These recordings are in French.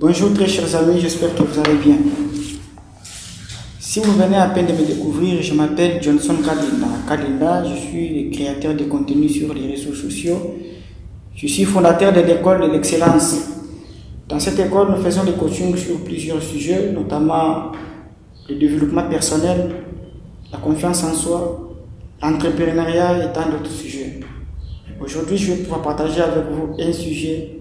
Bonjour très chers amis, j'espère que vous allez bien. Si vous venez à peine de me découvrir, je m'appelle Johnson Kadinda, je suis créateur de contenu sur les réseaux sociaux. Je suis fondateur de l'école de l'excellence. Dans cette école, nous faisons des coachings sur plusieurs sujets, notamment le développement personnel, la confiance en soi, l'entrepreneuriat et tant d'autres sujets. Aujourd'hui, je vais pouvoir partager avec vous un sujet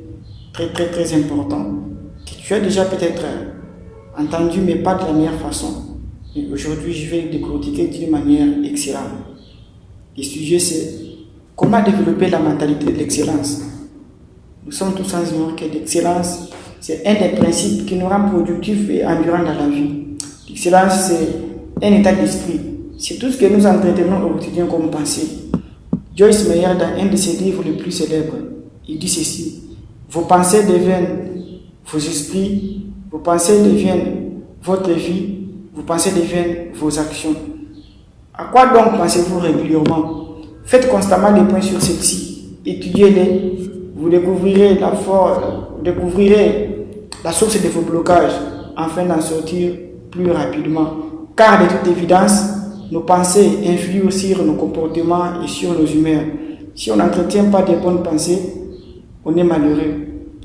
très important que tu as déjà peut-être entendu, mais pas de la meilleure façon. Et aujourd'hui, je vais le décortiquer d'une manière excellente. Le sujet, c'est comment développer la mentalité de l'excellence. Nous sommes tous ignorants que l'excellence, c'est un des principes qui nous rend productifs et endurants dans la vie. L'excellence, c'est un état d'esprit. C'est tout ce que nous entretenons au quotidien comme pensée. Joyce Meyer, dans un de ses livres les plus célèbres, il dit ceci: vos pensées deviennent vos esprits, vos pensées deviennent votre vie, vos pensées deviennent vos actions. À quoi donc pensez-vous régulièrement? Faites constamment des points sur celles-ci, étudiez-les, vous découvrirez la source de vos blocages, afin d'en sortir plus rapidement. Car de toute évidence, nos pensées influent sur nos comportements et sur nos humeurs. Si on n'entretient pas de bonnes pensées, on est malheureux.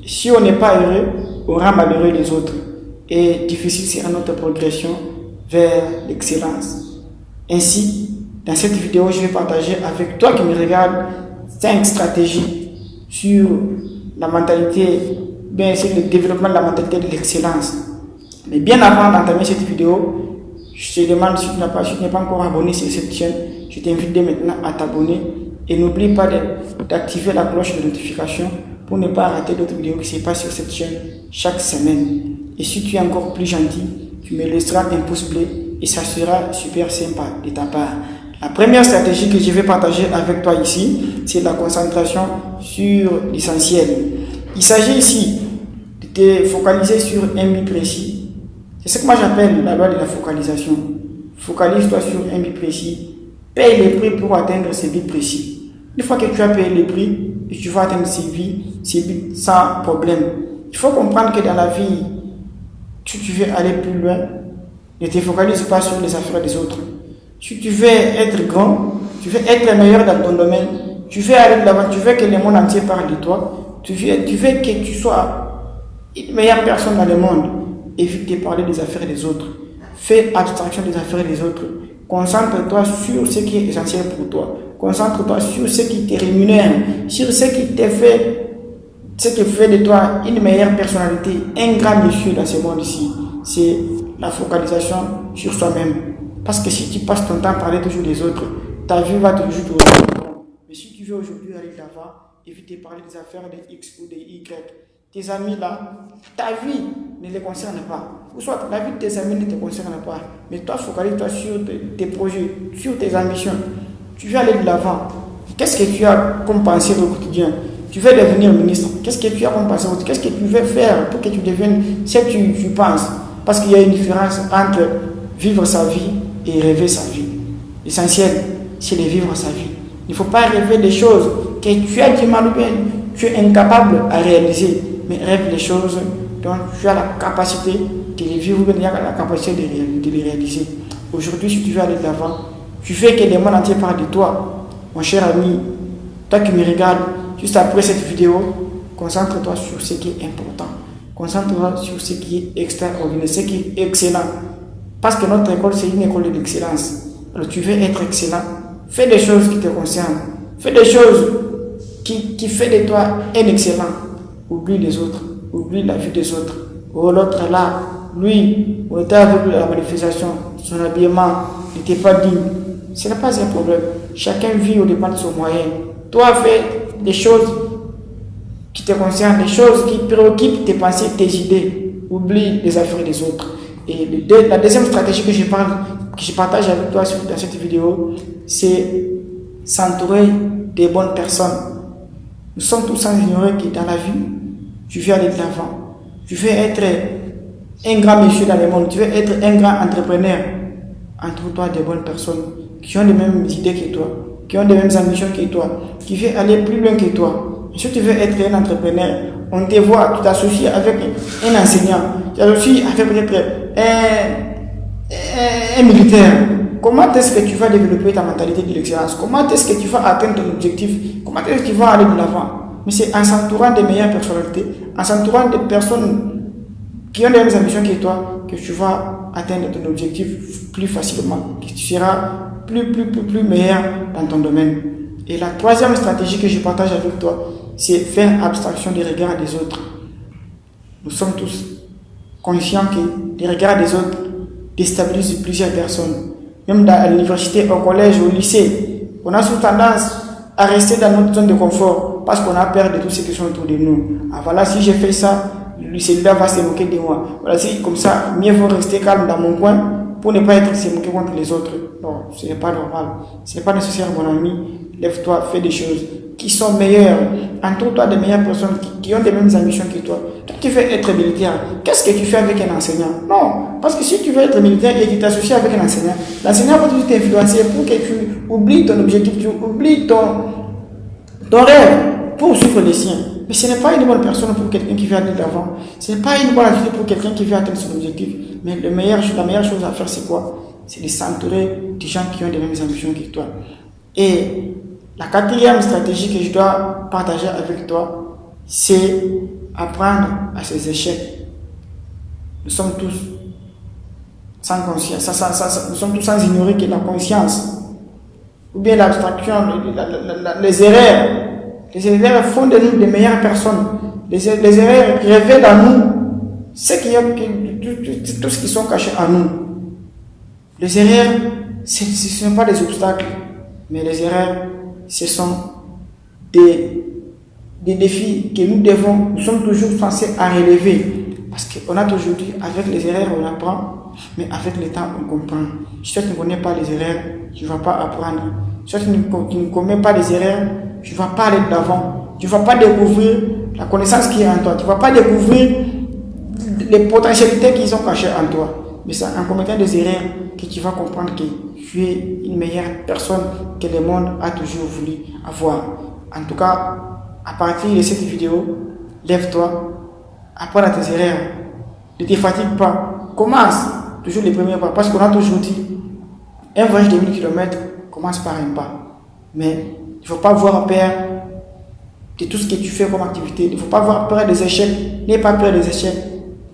Si on n'est pas heureux, on rend malheureux les autres. Et difficile sera notre progression vers l'excellence. Ainsi, dans cette vidéo, je vais partager avec toi qui me regarde 5 stratégies sur la mentalité, bien sûr le développement de la mentalité de l'excellence. Mais bien avant d'entamer cette vidéo, je te demande, si tu n'es pas encore abonné sur cette chaîne, je t'invite dès maintenant à t'abonner et n'oublie pas d'activer la cloche de notification pour ne pas rater d'autres vidéos qui se passent sur cette chaîne chaque semaine. Et si tu es encore plus gentil, tu me laisseras un pouce bleu et ça sera super sympa de ta part. La première stratégie que je vais partager avec toi ici, c'est la concentration sur l'essentiel. Il s'agit ici de te focaliser sur un but précis. C'est ce que moi j'appelle la loi de la focalisation. Focalise-toi sur un but précis. Paye les prix pour atteindre ce but précis. Une fois que tu as payé les prix, tu vas atteindre ces buts sans problème. Il faut comprendre que dans la vie, si tu veux aller plus loin, ne te focalise pas sur les affaires des autres. Si tu veux être grand, tu veux être meilleur dans ton domaine, tu veux aller de l'avant, tu veux que le monde entier parle de toi, tu veux que tu sois une meilleure personne dans le monde, évite de parler des affaires des autres. Fais abstraction des affaires des autres. Concentre-toi sur ce qui est essentiel pour toi. Concentre-toi sur ce qui te rémunère, sur ce qui fait de toi une meilleure personnalité, un grand monsieur dans ce monde ici. C'est la focalisation sur soi-même. Parce que si tu passes ton temps à parler toujours des autres, ta vie va toujours tourner. Mais si tu veux aujourd'hui aller de l'avant, évite de parler des affaires de X ou de Y. Tes amis là, ta vie ne les concerne pas. Ou soit la vie de tes amis ne te concerne pas. Mais toi, focalise-toi sur tes projets, sur tes ambitions. Tu veux aller de l'avant. Qu'est-ce que tu as comme pensée au quotidien? Tu veux devenir ministre. Qu'est-ce que tu as comme pensée? Qu'est-ce que tu veux faire pour que tu deviennes ce que tu penses? Parce qu'il y a une différence entre vivre sa vie et rêver sa vie. L'essentiel, c'est de vivre sa vie. Il ne faut pas rêver des choses que tu as du mal ou bien tu es incapable à réaliser. Mais rêve les choses dont tu as la capacité de les vivre ou bien la capacité de les réaliser. Aujourd'hui, si tu veux aller de l'avant, tu veux que le monde entier parle de toi. Mon cher ami, toi qui me regardes, juste après cette vidéo, concentre-toi sur ce qui est important. Concentre-toi sur ce qui est extraordinaire, ce qui est excellent. Parce que notre école, c'est une école d'excellence. Alors tu veux être excellent, fais des choses qui te concernent. Fais des choses qui font de toi un excellent. Oublie les autres, oublie la vie des autres. Oh, l'autre là, lui, on était avec lui à la manifestation, son habillement n'était pas digne. Ce n'est pas un problème. Chacun vit au dépend de son moyen. Toi, fais des choses qui te concernent, des choses qui préoccupent tes pensées, tes idées. Oublie les affaires des autres. Et la deuxième stratégie que je partage avec toi dans cette vidéo, c'est s'entourer des bonnes personnes. Nous sommes tous ignorés que dans la vie, tu veux aller de l'avant. Tu veux être un grand monsieur dans le monde. Tu veux être un grand entrepreneur. Entoure-toi des bonnes personnes qui ont les mêmes idées que toi, qui ont les mêmes ambitions que toi, qui veulent aller plus loin que toi. Si tu veux être un entrepreneur, on te voit, tu t'associes avec un enseignant, tu t'associes avec peut-être un militaire. Comment est-ce que tu vas développer ta mentalité de l'excellence? Comment est-ce que tu vas atteindre ton objectif? Comment est-ce que tu vas aller de l'avant? Mais c'est en s'entourant des meilleures personnalités, en s'entourant des personnes qui ont les mêmes ambitions que toi, que tu vas atteindre ton objectif plus facilement, que tu seras plus meilleur dans ton domaine. Et la troisième stratégie que je partage avec toi, c'est faire abstraction des regards des autres. Nous sommes tous conscients que les regards des autres déstabilisent plusieurs personnes. Même à l'université, au collège, au lycée, on a souvent tendance à rester dans notre zone de confort parce qu'on a peur de tous ceux qui sont autour de nous. Ah, voilà, si j'ai fait ça, celui-là va se moquer de moi. Voilà, si comme ça, mieux vaut rester calme dans mon coin pour ne pas être se moquer contre les autres. Non, ce n'est pas normal. Ce n'est pas nécessaire, mon ami. Lève-toi, fais des choses qui sont meilleures. Entoure-toi de meilleures personnes qui ont les mêmes ambitions que toi. Toi, tu veux être militaire. Qu'est-ce que tu fais avec un enseignant? Non, parce que si tu veux être militaire et que tu t'associes avec un enseignant, l'enseignant va toujours t'influencer pour que tu oublies ton objectif, tu oublies ton rêve pour suivre les siens. Mais ce n'est pas une bonne personne pour quelqu'un qui veut aller de l'avant. Ce n'est pas une bonne attitude pour quelqu'un qui veut atteindre son objectif. Mais la meilleure chose à faire, c'est quoi? C'est de s'entourer des gens qui ont les mêmes ambitions que toi. Et la quatrième stratégie que je dois partager avec toi, c'est apprendre à ses échecs. Nous sommes tous sans conscience, nous sommes tous sans ignorer que la conscience, ou bien l'abstraction, les erreurs font de nous des meilleures personnes. Les erreurs révèlent à nous tout ce qui sont cachés à nous. Les erreurs, ce ne sont pas des obstacles, mais les erreurs, ce sont des défis que nous sommes toujours censés à relever. Parce qu'on a toujours dit, avec les erreurs, on apprend, mais avec le temps, on comprend. Si tu ne connais pas les erreurs, tu ne vas pas apprendre. Si tu ne connais pas les erreurs, tu ne vas pas aller de l'avant. Tu ne vas pas découvrir la connaissance qui est en toi. Tu ne vas pas découvrir les potentialités qui sont cachées en toi. Mais c'est en commettant des erreurs que tu vas comprendre que tu es une meilleure personne que le monde a toujours voulu avoir. En tout cas, à partir de cette vidéo, lève-toi, apprends à tes erreurs. Ne te fatigue pas. Commence toujours les premiers pas. Parce qu'on a toujours dit, un voyage de 1000 km commence par un pas. Mais il ne faut pas avoir peur de tout ce que tu fais comme activité. Il ne faut pas avoir peur des échecs. N'aie pas peur des échecs.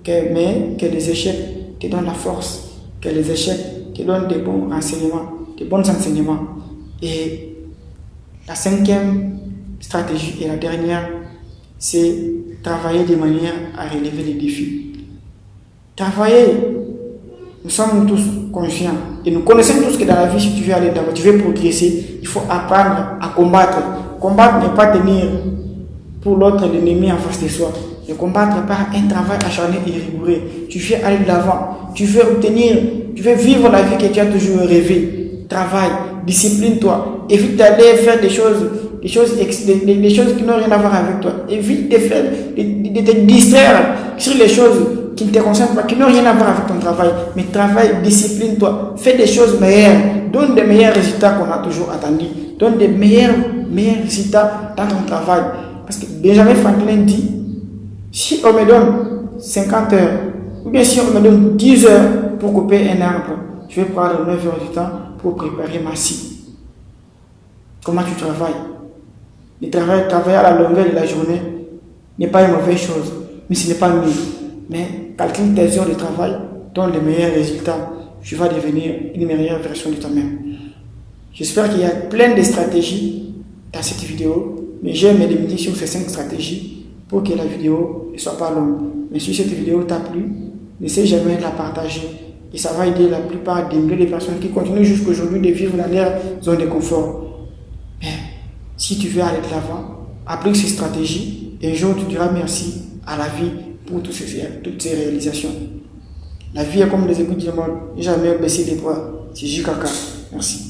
Mais que les échecs te donnent la force. Que les échecs te donnent des bons renseignements, des bons enseignements. Et la cinquième stratégie et la dernière, c'est travailler de manière à relever les défis. Travailler, nous sommes tous conscients et nous connaissons tous que dans la vie, si tu veux aller d'avant, tu veux progresser, il faut apprendre à combattre. Combattre n'est pas tenir pour l'autre l'ennemi en face de soi. Le combattre par un travail acharné et rigoureux. Tu veux aller de l'avant, tu veux obtenir, tu veux vivre la vie que tu as toujours rêvé. Travaille, discipline-toi, évite d'aller faire des choses qui n'ont rien à voir avec toi. Évite de te distraire sur les choses qui ne te concernent pas, qui n'ont rien à voir avec ton travail. Mais travaille, discipline-toi, fais des choses meilleures, donne des meilleurs résultats qu'on a toujours attendus, donne des meilleurs résultats dans ton travail. Parce que Benjamin Franklin dit, si on me donne 50 heures, ou bien si on me donne 10 heures pour couper un arbre, je vais prendre 9 heures du temps pour préparer ma scie. Comment tu travailles? Le travail à la longueur de la journée n'est pas une mauvaise chose, mais ce n'est pas mieux. Mais calcule tes heures de travail, donne les meilleurs résultats, tu vas devenir une meilleure version de toi-même. J'espère qu'il y a plein de stratégies dans cette vidéo, mais je vais me limiter sur ces 5 stratégies pour que la vidéo ne soit pas longue. Mais si cette vidéo t'a plu, n'essaie jamais de la partager. Et ça va aider la plupart des milliers de personnes qui continuent jusqu'à aujourd'hui de vivre dans leur zone de confort. Mais si tu veux aller de l'avant, applique ces stratégies et un jour tu diras merci à la vie pour toutes ces réalisations. La vie est comme des écoutes du monde. Jamais baisser les bras. C'est JKK. Merci.